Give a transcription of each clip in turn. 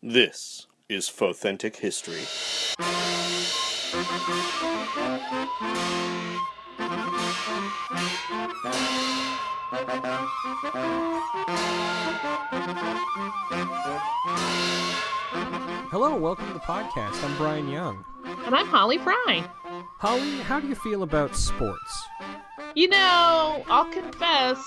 This is Fothentic History. Hello, welcome to the podcast. I'm Brian Young. And I'm Holly Fry. Holly, how do you feel about sports? You know, I'll confess,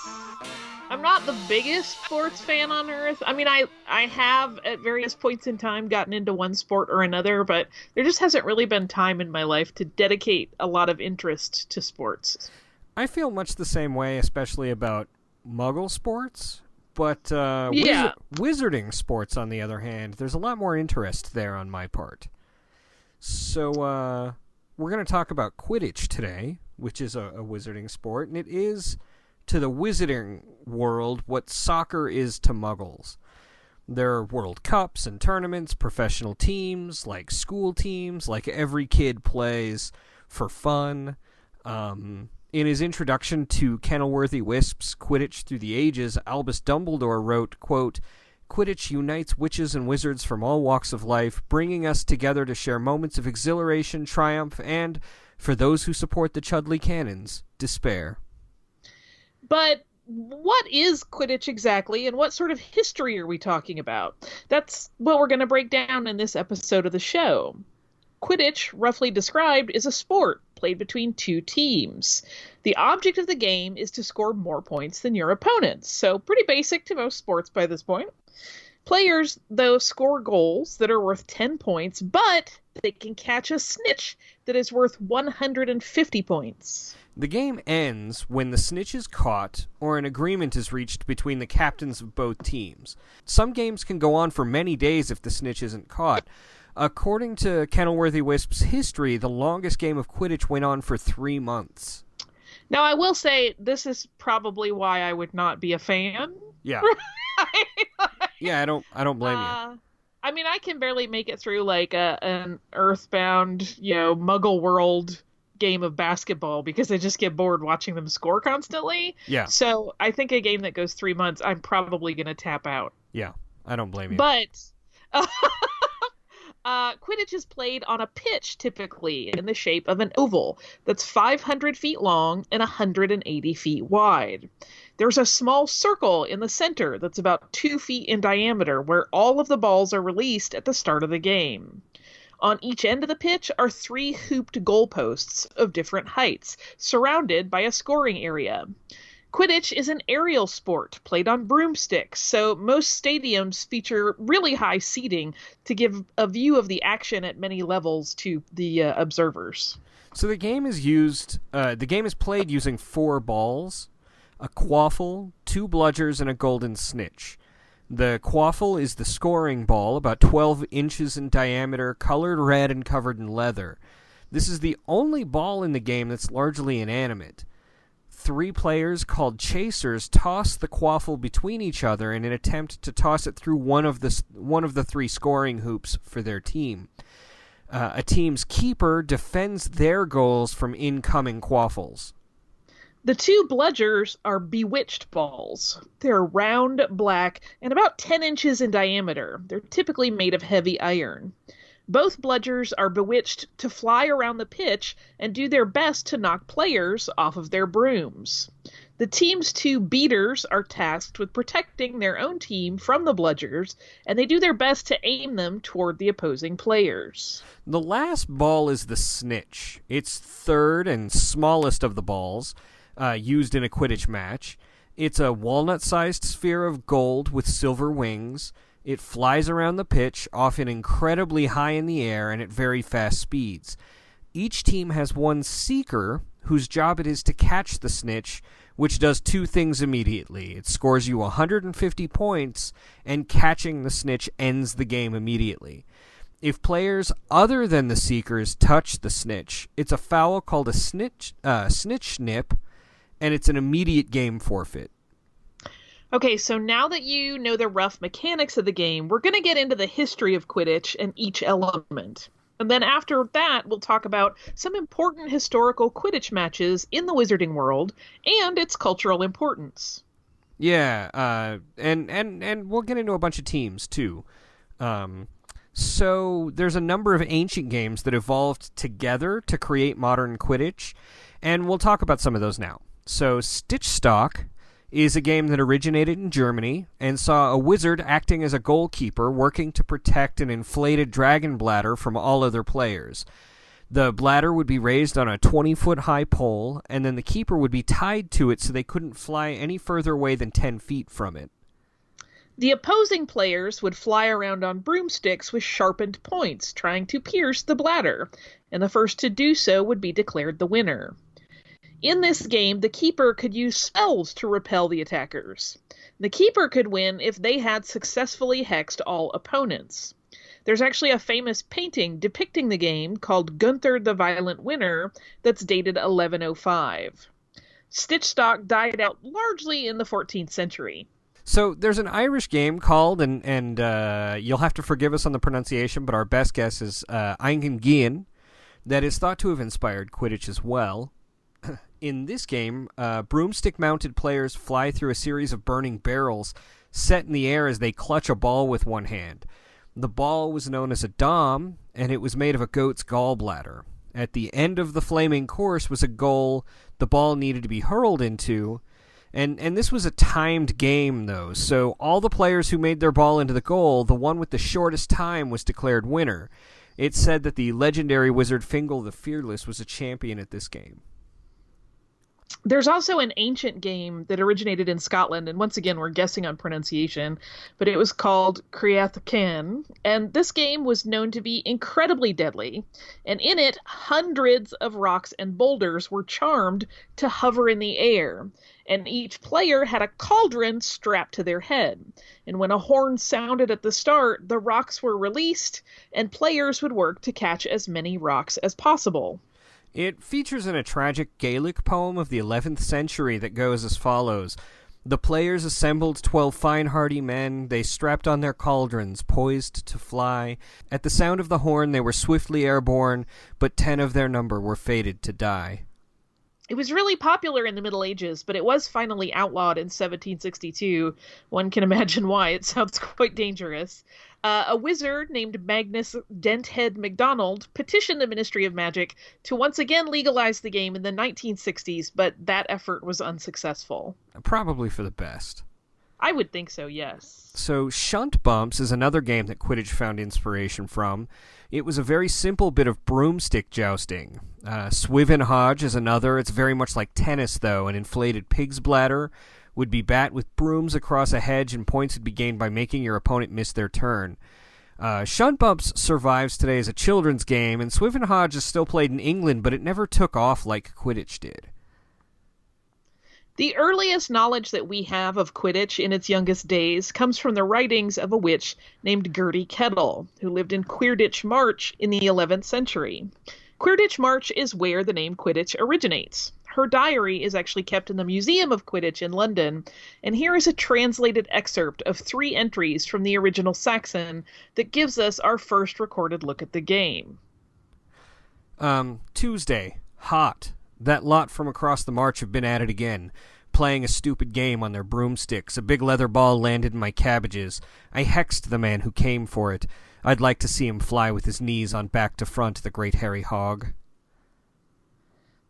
I'm not the biggest sports fan on earth. I mean, I have at various points in time gotten into one sport or another, but there just hasn't really been time in my life to dedicate a lot of interest to sports. I feel much the same way, especially about Muggle sports, but wizarding sports, on the other hand, there's a lot more interest there on my part. So, we're going to talk about Quidditch today, which is a wizarding sport, and it is, to the wizarding world, what soccer is to Muggles. There are World Cups and tournaments, professional teams, like school teams, like every kid plays for fun. In his introduction to Kenilworthy Wisp's Quidditch Through the Ages, Albus Dumbledore wrote, quote, "Quidditch unites witches and wizards from all walks of life, bringing us together to share moments of exhilaration, triumph, and, for those who support the Chudley canons, despair." But what is Quidditch exactly, and what sort of history are we talking about? That's what we're going to break down in this episode of the show. Quidditch, roughly described, is a sport played between two teams. The object of the game is to score more points than your opponents, so pretty basic to most sports by this point. Players, though, score goals that are worth 10 points, but they can catch a snitch that is worth 150 points. The game ends when the snitch is caught or an agreement is reached between the captains of both teams. Some games can go on for many days if the snitch isn't caught. According to Kenilworthy Wisp's history, the longest game of Quidditch went on for 3 months. Now, I will say, this is probably why I would not be a fan. Yeah. Yeah, I don't blame you. I mean, I can barely make it through like an Earthbound, Muggle World game of basketball because I just get bored watching them score constantly. Yeah. So I think a game that goes 3 months, I'm probably going to tap out. Yeah, I don't blame you. But Quidditch is played on a pitch, typically in the shape of an oval that's 500 feet long and 180 feet wide. There's a small circle in the center that's about 2 feet in diameter where all of the balls are released at the start of the game. On each end of the pitch are 3 hooped goalposts of different heights, surrounded by a scoring area. Quidditch is an aerial sport played on broomsticks, so most stadiums feature really high seating to give a view of the action at many levels to the observers. So the game is played using 4 balls, a quaffle, 2 bludgers, and a golden snitch. The quaffle is the scoring ball, about 12 inches in diameter, colored red and covered in leather. This is the only ball in the game that's largely inanimate. 3 players, called chasers, toss the quaffle between each other in an attempt to toss it through one of the 3 scoring hoops for their team. A team's keeper defends their goals from incoming quaffles. The 2 bludgers are bewitched balls. They're round, black, and about 10 inches in diameter. They're typically made of heavy iron. Both bludgers are bewitched to fly around the pitch and do their best to knock players off of their brooms. The team's 2 beaters are tasked with protecting their own team from the bludgers, and they do their best to aim them toward the opposing players. The last ball is the snitch. It's third and smallest of the balls used in a Quidditch match. It's a walnut-sized sphere of gold with silver wings. It flies around the pitch, often incredibly high in the air and at very fast speeds. Each team has 1 seeker, whose job it is to catch the snitch, which does 2 things immediately. It scores you 150 points, and catching the snitch ends the game immediately. If players other than the seekers touch the snitch, it's a foul called a snitch snip, and it's an immediate game forfeit. Okay, so now that you know the rough mechanics of the game, we're going to get into the history of Quidditch and each element. And then after that, we'll talk about some important historical Quidditch matches in the wizarding world and its cultural importance. Yeah, and we'll get into a bunch of teams, too. So there's a number of ancient games that evolved together to create modern Quidditch, and we'll talk about some of those now. So Stitchstock is a game that originated in Germany and saw a wizard acting as a goalkeeper working to protect an inflated dragon bladder from all other players. The bladder would be raised on a 20-foot high pole, and then the keeper would be tied to it so they couldn't fly any further away than 10 feet from it. The opposing players would fly around on broomsticks with sharpened points, trying to pierce the bladder, and the first to do so would be declared the winner. In this game, the keeper could use spells to repel the attackers. The keeper could win if they had successfully hexed all opponents. There's actually a famous painting depicting the game called Gunther the Violent Winner that's dated 1105. Stitchstock died out largely in the 14th century. So there's an Irish game called, and you'll have to forgive us on the pronunciation, but our best guess is Eingen Gian, that is thought to have inspired Quidditch as well. In this game, broomstick-mounted players fly through a series of burning barrels set in the air as they clutch a ball with one hand. The ball was known as a dom, and it was made of a goat's gallbladder. At the end of the flaming course was a goal the ball needed to be hurled into, and this was a timed game, though, so all the players who made their ball into the goal, the one with the shortest time was declared winner. It's said that the legendary wizard Fingal the Fearless was a champion at this game. There's also an ancient game that originated in Scotland, and once again, we're guessing on pronunciation, but it was called Kuryakin, and this game was known to be incredibly deadly, and in it, hundreds of rocks and boulders were charmed to hover in the air, and each player had a cauldron strapped to their head, and when a horn sounded at the start, the rocks were released, and players would work to catch as many rocks as possible. It features in a tragic Gaelic poem of the 11th century that goes as follows. The players assembled 12 fine hardy men. They strapped on their cauldrons, poised to fly. At the sound of the horn they were swiftly airborne, but 10 of their number were fated to die. It was really popular in the Middle Ages, but it was finally outlawed in 1762. One can imagine why. It sounds quite dangerous. A wizard named Magnus Denthead MacDonald petitioned the Ministry of Magic to once again legalize the game in the 1960s, but that effort was unsuccessful. Probably for the best. I would think so, yes. So Shunt Bumps is another game that Quidditch found inspiration from. It was a very simple bit of broomstick jousting. Swivin Hodge is another. It's very much like tennis, though. An inflated pig's bladder would be bat with brooms across a hedge, and points would be gained by making your opponent miss their turn. Shunt Bumps survives today as a children's game, and Swivin Hodge is still played in England, but it never took off like Quidditch did. The earliest knowledge that we have of Quidditch in its youngest days comes from the writings of a witch named Gertie Kettle, who lived in Quidditch March in the 11th century. Quidditch March is where the name Quidditch originates. Her diary is actually kept in the Museum of Quidditch in London, and here is a translated excerpt of 3 entries from the original Saxon that gives us our first recorded look at the game. Tuesday, hot. That lot from across the march have been at it again, playing a stupid game on their broomsticks. A big leather ball landed in my cabbages. I hexed the man who came for it. I'd like to see him fly with his knees on back to front, the great hairy hog.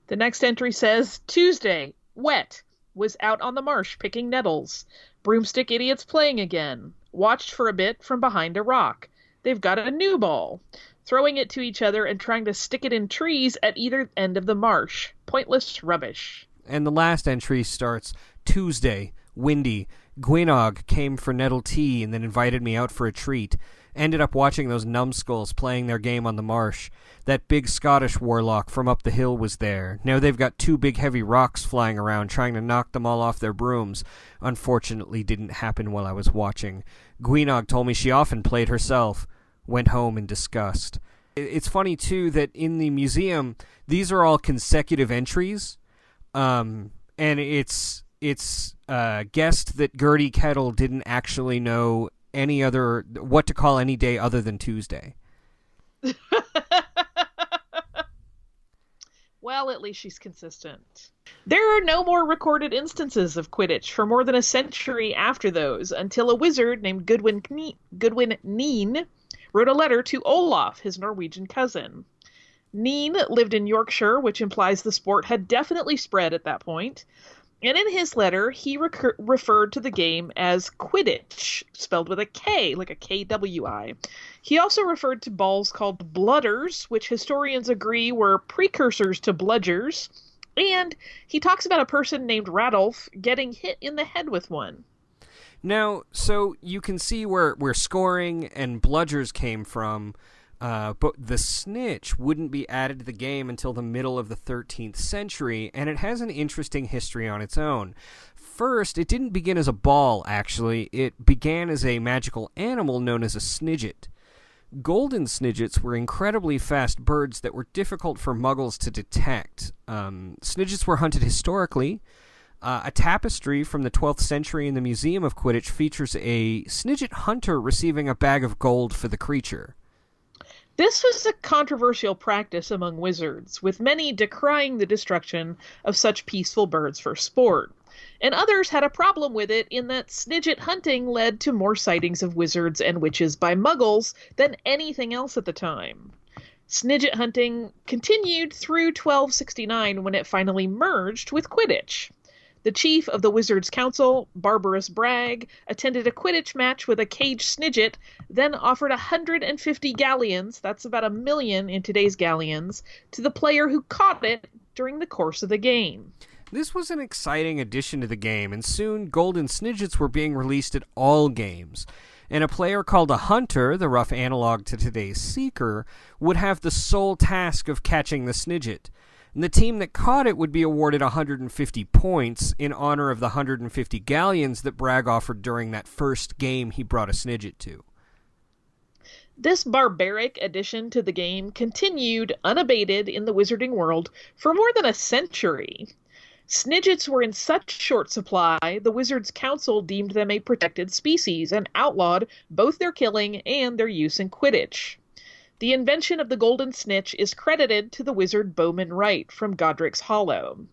The next entry says, Tuesday, wet. Was out on the marsh picking nettles. Broomstick idiots playing again. Watched for a bit from behind a rock. They've got a new ball. Throwing it to each other and trying to stick it in trees at either end of the marsh. Pointless rubbish. And the last entry starts, Tuesday, windy. Gwynnog came for nettle tea and then invited me out for a treat. Ended up watching those numbskulls playing their game on the marsh. That big Scottish warlock from up the hill was there. Now they've got 2 big heavy rocks flying around trying to knock them all off their brooms. Unfortunately didn't happen while I was watching. Gwynnog told me she often played herself. Went home in disgust. It's funny, too, that in the museum, these are all consecutive entries, and it's guessed that Gertie Kettle didn't actually know what to call any day other than Tuesday. Well, at least she's consistent. There are no more recorded instances of Quidditch for more than a century after those, until a wizard named Goodwin Neen wrote a letter to Olaf, his Norwegian cousin. Neen lived in Yorkshire, which implies the sport had definitely spread at that point. And in his letter, he referred to the game as Quidditch, spelled with a K, like a KWI. He also referred to balls called bludders, which historians agree were precursors to bludgers. And he talks about a person named Radolf getting hit in the head with one. Now, so you can see where scoring and bludgers came from. But the snitch wouldn't be added to the game until the middle of the 13th century, and it has an interesting history on its own. First, it didn't begin as a ball, actually. It began as a magical animal known as a snidget. Golden snidgets were incredibly fast birds that were difficult for muggles to detect. Snidgets were hunted historically. A tapestry from the 12th century in the Museum of Quidditch features a snidget hunter receiving a bag of gold for the creature. This was a controversial practice among wizards, with many decrying the destruction of such peaceful birds for sport. And others had a problem with it in that snidget hunting led to more sightings of wizards and witches by muggles than anything else at the time. Snidget hunting continued through 1269 when it finally merged with Quidditch. The chief of the Wizards' Council, Barbarous Bragg, attended a Quidditch match with a caged snidget, then offered 150 galleons, that's about 1 million in today's galleons, to the player who caught it during the course of the game. This was an exciting addition to the game, and soon Golden Snidgets were being released at all games. And a player called a hunter, the rough analog to today's seeker, would have the sole task of catching the snidget. And the team that caught it would be awarded 150 points in honor of the 150 galleons that Bragg offered during that first game he brought a snidget to. This barbaric addition to the game continued unabated in the wizarding world for more than a century. Snidgets were in such short supply, the Wizards' Council deemed them a protected species and outlawed both their killing and their use in Quidditch. The invention of the Golden Snitch is credited to the wizard Bowman Wright from Godric's Hollow.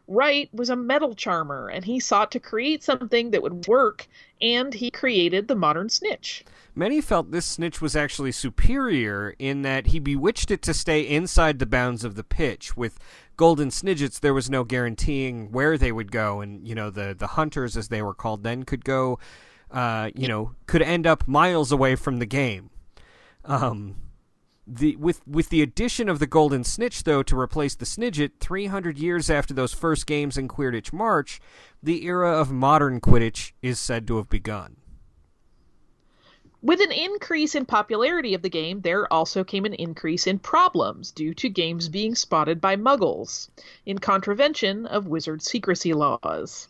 Wright was a metal charmer, and he sought to create something that would work, and he created the modern snitch. Many felt this snitch was actually superior in that he bewitched it to stay inside the bounds of the pitch. With Golden Snidgets, there was no guaranteeing where they would go, and, the hunters, as they were called then, could go, could end up miles away from the game. With the addition of the Golden Snitch, though, to replace the Snidget, 300 years after those first games in Quidditch March, the era of modern Quidditch is said to have begun. With an increase in popularity of the game, there also came an increase in problems due to games being spotted by muggles, in contravention of wizard secrecy laws.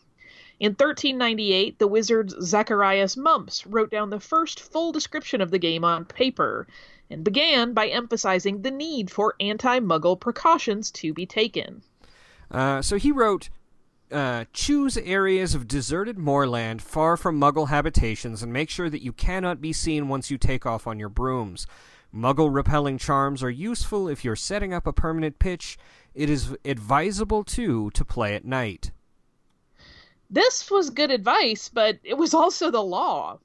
In 1398, the wizard Zacharias Mumps wrote down the first full description of the game on paper, and began by emphasizing the need for anti-muggle precautions to be taken. So he wrote, choose areas of deserted moorland far from muggle habitations and make sure that you cannot be seen once you take off on your brooms. Muggle-repelling charms are useful if you're setting up a permanent pitch. It is advisable, too, to play at night. This was good advice, but it was also the law.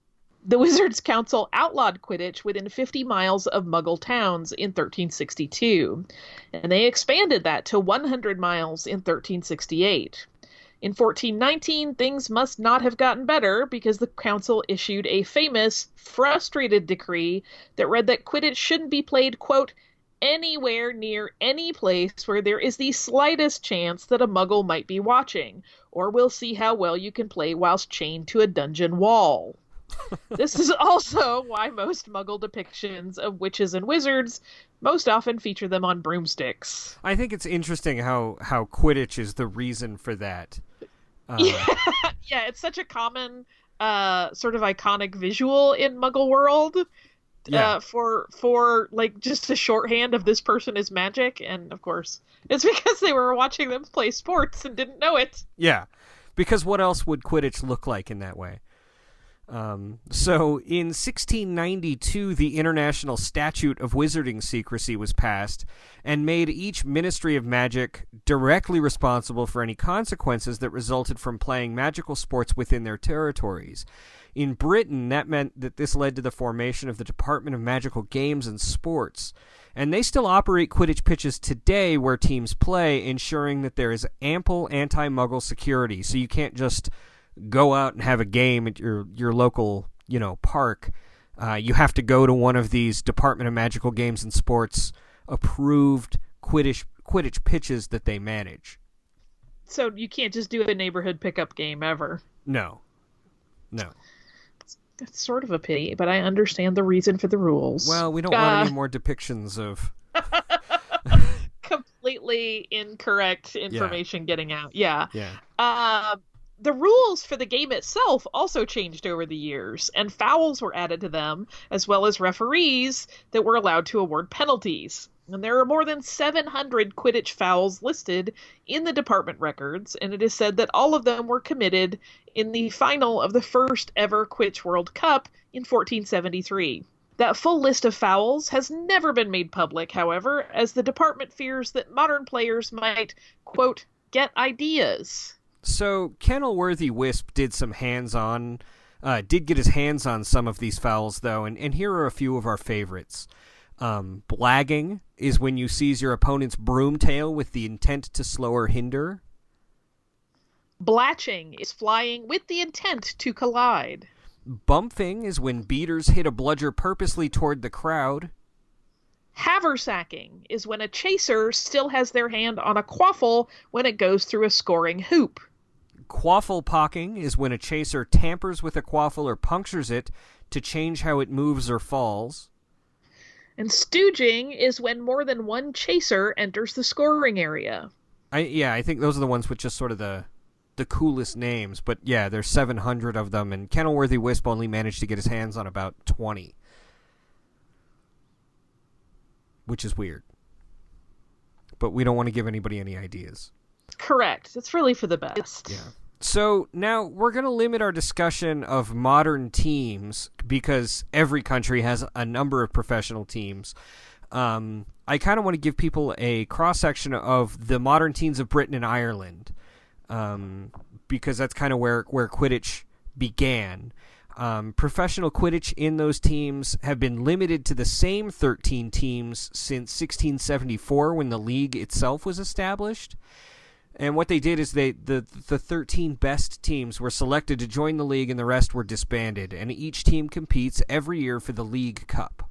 The Wizards' Council outlawed Quidditch within 50 miles of Muggle towns in 1362, and they expanded that to 100 miles in 1368. In 1419, things must not have gotten better because the council issued a famous, frustrated decree that read that Quidditch shouldn't be played, quote, anywhere near any place where there is the slightest chance that a Muggle might be watching, or we'll see how well you can play whilst chained to a dungeon wall. This is also why most Muggle depictions of witches and wizards most often feature them on broomsticks. I think it's interesting how Quidditch is the reason for that. Yeah, it's such a common sort of iconic visual in Muggle world. Yeah. For like just a shorthand of this person is magic, and of course it's because they were watching them play sports and didn't know it. Yeah, because what else would Quidditch look like in that way? So in 1692, the International Statute of Wizarding Secrecy was passed and made each Ministry of Magic directly responsible for any consequences that resulted from playing magical sports within their territories. In Britain, that meant that this led to the formation of the Department of Magical Games and Sports. And they still operate Quidditch pitches today where teams play, ensuring that there is ample anti-Muggle security. So you can't just go out and have a game at your local, park. You have to go to one of these Department of Magical Games and Sports approved Quidditch pitches that they manage. So you can't just do a neighborhood pickup game ever. No. It's sort of a pity, but I understand the reason for the rules. Well, we don't want any more depictions of completely incorrect information getting out. Yeah. Yeah. The rules for the game itself also changed over the years, and fouls were added to them, as well as referees that were allowed to award penalties. And there are more than 700 Quidditch fouls listed in the department records, and it is said that all of them were committed in the final of the first ever Quidditch World Cup in 1473. That full list of fouls has never been made public, however, as the department fears that modern players might, quote, get ideas. So Kenilworthy Wisp did get his hands on some of these fouls, though, and here are a few of our favorites. Blagging is when you seize your opponent's broomtail with the intent to slow or hinder. Blatching is flying with the intent to collide. Bumping is when beaters hit a bludger purposely toward the crowd. Haversacking is when a chaser still has their hand on a quaffle when it goes through a scoring hoop. Quaffle pocking is when a chaser tampers with a quaffle or punctures it to change how it moves or falls. And stooging is when more than one chaser enters the scoring area. I think those are the ones with just sort of the coolest names. But yeah, there's 700 of them, and Kenilworthy Wisp only managed to get his hands on about 20. Which is weird. But we don't want to give anybody any ideas. Correct. It's really for the best. Yeah. So now we're going to limit our discussion of modern teams because every country has a number of professional teams. I kind of want to give people a cross-section of the modern teams of Britain and Ireland because that's kind of where Quidditch began. Professional Quidditch in those teams have been limited to the same 13 teams since 1674 when the league itself was established. And what they did is the 13 best teams were selected to join the league and the rest were disbanded. And each team competes every year for the League Cup.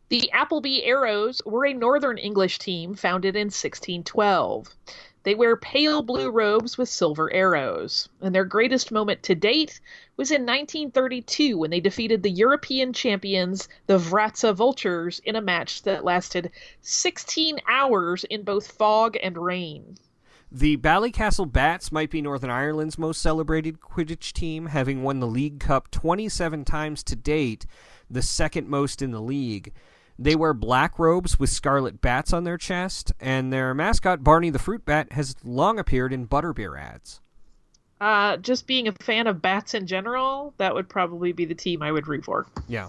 The Applebee Arrows were a Northern English team founded in 1612. They wear pale blue robes with silver arrows. And their greatest moment to date was in 1932 when they defeated the European champions, the Vratsa Vultures, in a match that lasted 16 hours in both fog and rain. The Ballycastle Bats might be Northern Ireland's most celebrated Quidditch team, having won the League Cup 27 times to date, the second most in the league. They wear black robes with scarlet bats on their chest, and their mascot, Barney the Fruit Bat, has long appeared in butterbeer ads. Just being a fan of bats in general, that would probably be the team I would root for. Yeah.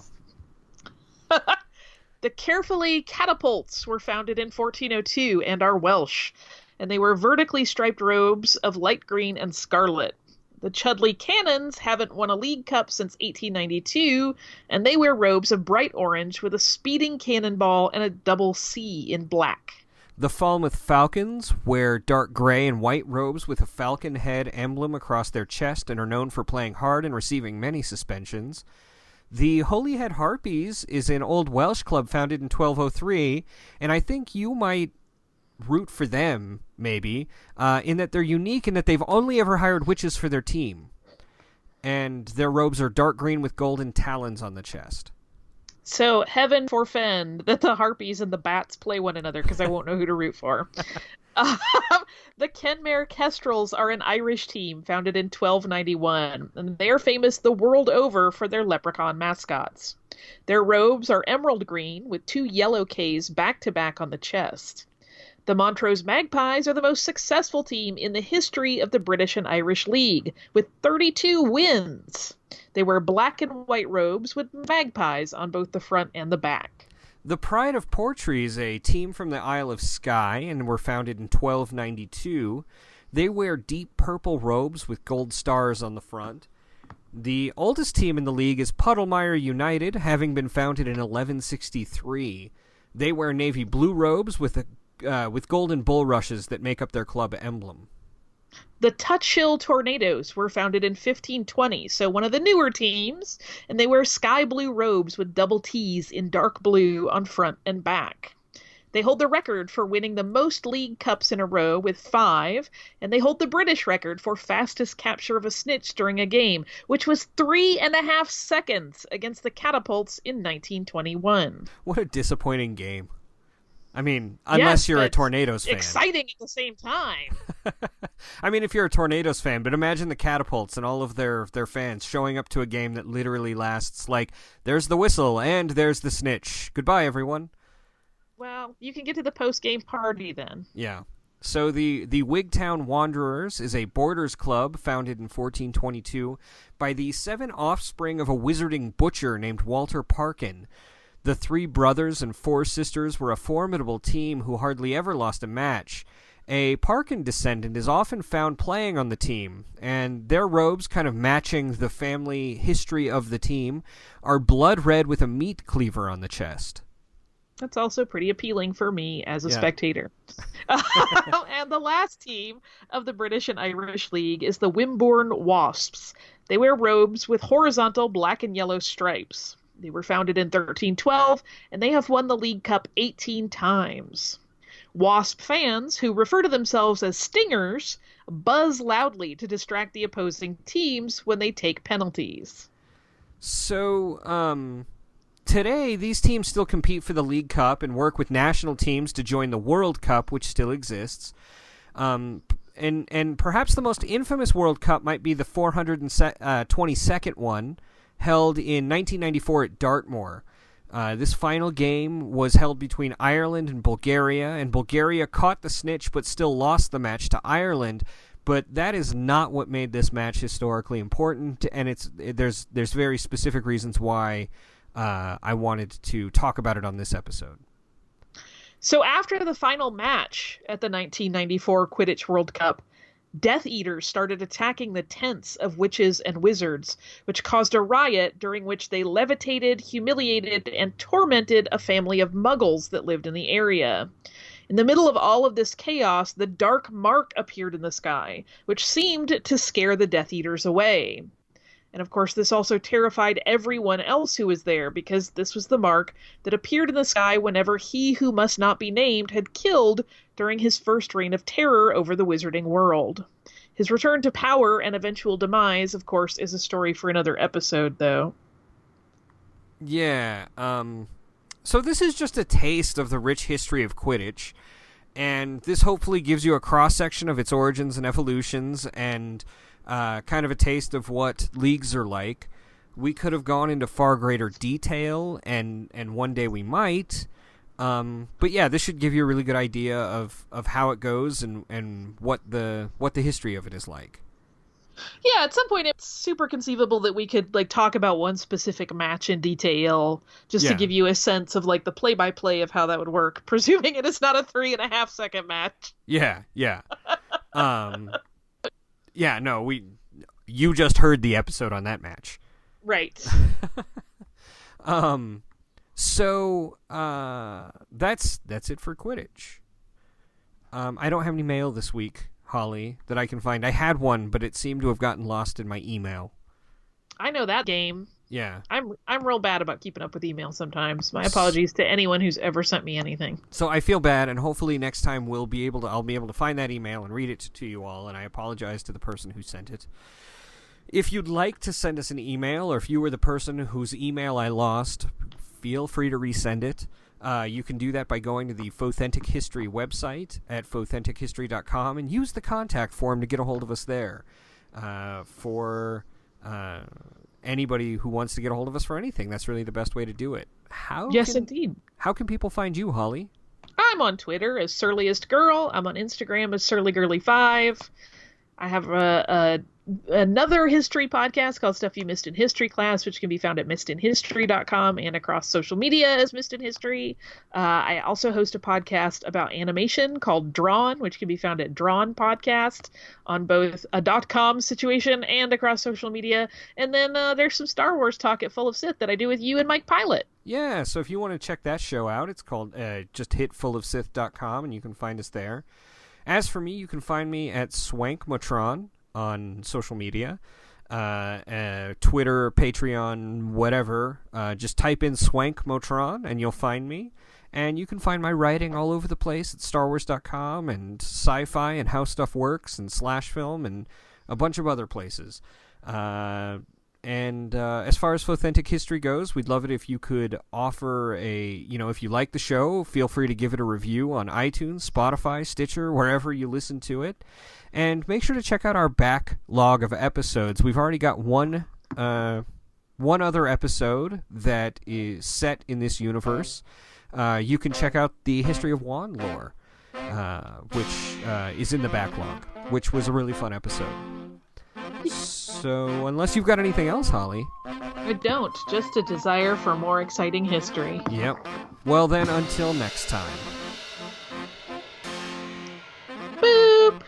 The Carefully Catapults were founded in 1402 and are Welsh, and they wear vertically striped robes of light green and scarlet. The Chudley Cannons haven't won a League Cup since 1892, and they wear robes of bright orange with a speeding cannonball and a double C in black. The Falmouth Falcons wear dark gray and white robes with a falcon head emblem across their chest and are known for playing hard and receiving many suspensions. The Holyhead Harpies is an old Welsh club founded in 1203, and I think you might root for them, maybe, in that they're unique in that they've only ever hired witches for their team. And their robes are dark green with golden talons on the chest. So, heaven forfend that the Harpies and the Bats play one another, because I won't know who to root for. The Kenmare Kestrels are an Irish team founded in 1291, and they are famous the world over for their leprechaun mascots. Their robes are emerald green with two yellow Ks back-to-back on the chest. The Montrose Magpies are the most successful team in the history of the British and Irish League, with 32 wins. They wear black and white robes with magpies on both the front and the back. The Pride of Portree is a team from the Isle of Skye and were founded in 1292. They wear deep purple robes with gold stars on the front. The oldest team in the league is Puddle United, having been founded in 1163. They wear navy blue robes with golden bulrushes that make up their club emblem. The Tutshill Tornadoes were founded in 1520, so one of the newer teams, and they wear sky blue robes with double T's in dark blue on front and back. They hold the record for winning the most league cups in a row with 5, and they hold the British record for fastest capture of a snitch during a game, which was 3.5 seconds against the Catapults in 1921. What a disappointing game. I mean, unless you're a Tornadoes fan. Exciting at the same time. I mean, if you're a Tornadoes fan, but imagine the Catapults and all of their fans showing up to a game that literally lasts like, there's the whistle and there's the snitch. Goodbye, everyone. Well, you can get to the post-game party then. Yeah. So the Wig Town Wanderers is a boarders club founded in 1422 by the 7 offspring of a wizarding butcher named Walter Parkin. The 3 brothers and 4 sisters were a formidable team who hardly ever lost a match. A Parkin descendant is often found playing on the team, and their robes, kind of matching the family history of the team, are blood red with a meat cleaver on the chest. That's also pretty appealing for me as a spectator. And the last team of the British and Irish League is the Wimborne Wasps. They wear robes with horizontal black and yellow stripes. They were founded in 1312, and they have won the League Cup 18 times. Wasp fans, who refer to themselves as stingers, buzz loudly to distract the opposing teams when they take penalties. So, today, these teams still compete for the League Cup and work with national teams to join the World Cup, which still exists. And perhaps the most infamous World Cup might be the 422nd one, held in 1994 at Dartmoor. This final game was held between Ireland and Bulgaria caught the snitch but still lost the match to Ireland. But that is not what made this match historically important, and there's very specific reasons why I wanted to talk about it on this episode. So after the final match at the 1994 Quidditch World Cup, Death Eaters started attacking the tents of witches and wizards, which caused a riot during which they levitated, humiliated, and tormented a family of muggles that lived in the area. In the middle of all of this chaos, the dark mark appeared in the sky, which seemed to scare the Death Eaters away. And of course, this also terrified everyone else who was there, because this was the mark that appeared in the sky whenever he who must not be named had killed during his first reign of terror over the wizarding world. His return to power and eventual demise, of course, is a story for another episode, though. Yeah, so this is just a taste of the rich history of Quidditch, and this hopefully gives you a cross-section of its origins and evolutions, and kind of a taste of what leagues are like. We could have gone into far greater detail, and one day we might. But yeah, this should give you a really good idea of how it goes and what the history of it is like. Yeah, at some point it's super conceivable that we could talk about one specific match in detail, just to give you a sense of the play-by-play of how that would work, presuming it is not a 3.5 second match. Yeah. Yeah, no, you just heard the episode on that match. Right. So that's it for Quidditch. I don't have any mail this week, Holly, that I can find. I had one, but it seemed to have gotten lost in my email. I know that game. Yeah. I'm real bad about keeping up with email sometimes. My apologies to anyone who's ever sent me anything. So I feel bad, and hopefully next time I'll be able to find that email and read it to you all, and I apologize to the person who sent it. If you'd like to send us an email, or if you were the person whose email I lost, feel free to resend it. You can do that by going to the Fothentic History website at fothentichistory.com and use the contact form to get a hold of us there. For anybody who wants to get a hold of us for anything, that's really the best way to do it. Yes, indeed. How can people find you, Holly? I'm on Twitter as Surliest Girl. I'm on Instagram as SurlyGirly5. I have another history podcast called Stuff You Missed in History Class, which can be found at missedinhistory.com and across social media as Missed in History. I also host a podcast about animation called Drawn, which can be found at Drawn Podcast on both a .com situation and across social media. And then there's some Star Wars talk at Full of Sith that I do with you and Mike Pilot. Yeah, so if you want to check that show out, it's called just hit fullofsith.com and you can find us there. As for me, you can find me at Swankmotron on social media, Twitter, Patreon, whatever. Just type in Swankmotron and you'll find me. And you can find my writing all over the place at StarWars.com and Sci-Fi and How Stuff Works and Slash Film and a bunch of other places. And as far as Authentic History goes, we'd love it if you could offer if you like the show, feel free to give it a review on iTunes, Spotify, Stitcher, wherever you listen to it. And make sure to check out our backlog of episodes. We've already got one other episode that is set in this universe. You can check out the History of Wand lore, which is in the backlog, which was a really fun episode. So, unless you've got anything else, Holly. I don't. Just a desire for more exciting history. Yep. Well then, until next time. Boop!